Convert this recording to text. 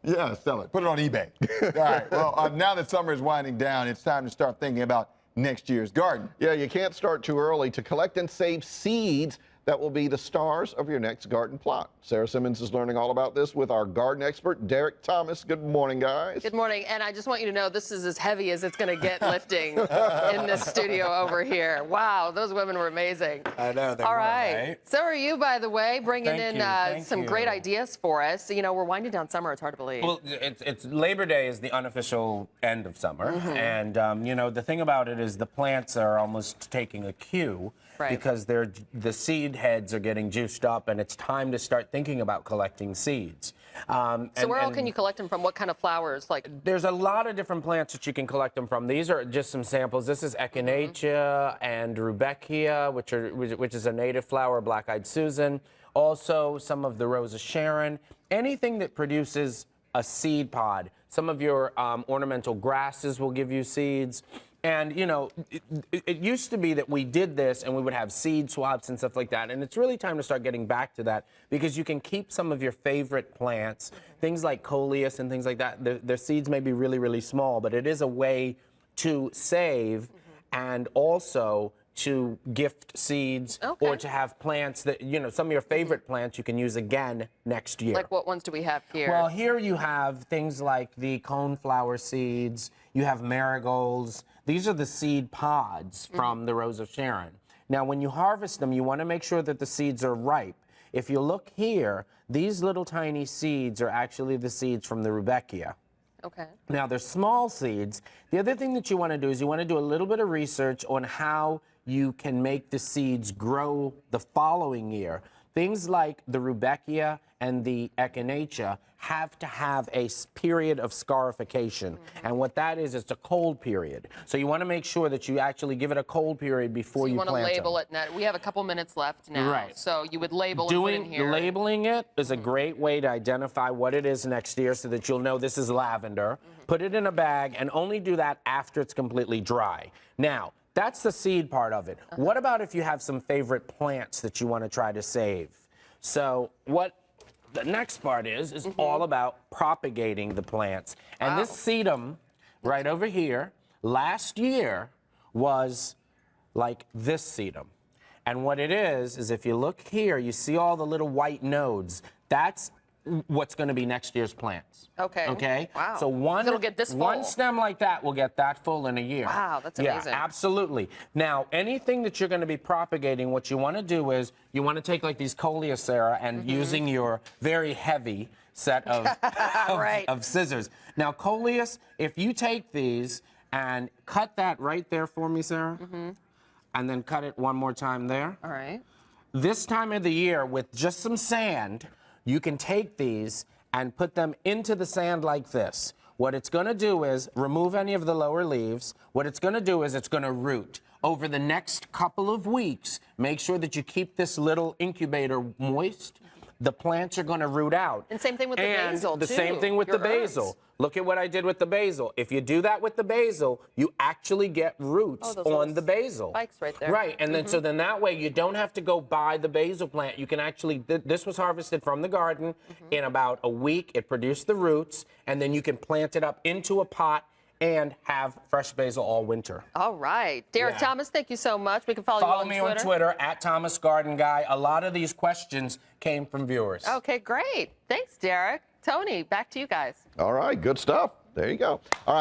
Yeah, sell it. Put it on eBay. All right. Well, now that summer is winding down, it's time to start thinking about next year's garden. Yeah, you can't start too early to collect and save seeds that will be the stars of your next garden plot. Sarah Simmons is learning all about this with our garden expert, Derek Thomas. Good morning, guys. Good morning. And I just want you to know this is as heavy as it's going to get lifting in this studio over here. Wow, those women were amazing. I know, they all were, right. So are you, by the way, bringing Thank some you. great ideas for us. You know, we're winding down summer. It's hard to believe. Well, it's Labor Day is the unofficial end of summer. And, you know, the thing about it is the plants are almost taking a cue because the seed heads are getting juiced up, and it's time to start thinking about collecting seeds. So where all can you collect them from? What kind of flowers? Like, there's a lot of different plants that you can collect them from. These are just some samples. This is Echinacea and Rudbeckia, which is a native flower, Black-Eyed Susan. Also, some of the Rose of Sharon. Anything that produces a seed pod. Some of your ornamental grasses will give you seeds. And, you know, it used to be that we did this and we would have seed swaps and stuff like that. And it's really time to start getting back to that because you can keep some of your favorite plants, things like coleus and things like that. Their seeds may be really, really small, but it is a way to save and also to gift seeds or to have plants that, you know, some of your favorite plants you can use again next year. like what ones do we have here? Well, here you have things like the coneflower seeds. You have marigolds. These are the seed pods from the Rose of Sharon. Now, when you harvest them, you want to make sure that the seeds are ripe. If you look here, these little tiny seeds are actually the seeds from the Rudbeckia. Okay. Now, they're small seeds. The other thing that you want to do is you want to do a little bit of research on how you can make the seeds grow the following year. Things like the Rudbeckia and the Echinacea have to have a period of scarification. And what that is, it's a cold period. So you want to make sure that you actually give it a cold period before you plant them. You want to label it now. We have a couple minutes left now. Right. So you would label and put in here. Labeling it is a great way to identify what it is next year so that you'll know this is lavender. Put it in a bag and only do that after it's completely dry. Now, that's the seed part of it. What about if you have some favorite plants that you want to try to save? So what the next part is all about propagating the plants. And this sedum right over here, last year was like this sedum. And what it is if you look here, you see all the little white nodes. That's what's going to be next year's plants. Okay. Okay? Wow. So it'll get this full. one stem like that will get that full in a year. Wow, that's amazing. Yeah, absolutely. Now, anything that you're going to be propagating, what you want to do is you want to take like these coleus, Sarah, and using your very heavy set of, of scissors. Now, coleus, if you take these and cut that right there for me, Sarah, and then cut it one more time there. All right. This time of the year, with just some sand, you can take these and put them into the sand like this. What it's going to do is remove any of the lower leaves. What it's going to do is it's going to root. Over the next couple of weeks, make sure that you keep this little incubator moist. The plants are going to root out. And same thing with the basil, the too. same thing with the basil. Herbs. Look at what I did with the basil. If you do that with the basil, you actually get roots on the basil. Spikes right there. Right, and then so then that way you don't have to go buy the basil plant. You can actually, this was harvested from the garden in about a week. It produced the roots, and then you can plant it up into a pot and have fresh basil all winter. All right. Derek Thomas, thank you so much. We can follow you on Twitter. Follow me on Twitter, @ThomasGardenGuy. A lot of these questions came from viewers. Okay, great. Thanks, Derek. Tony, back to you guys. All right, good stuff. There you go. All right.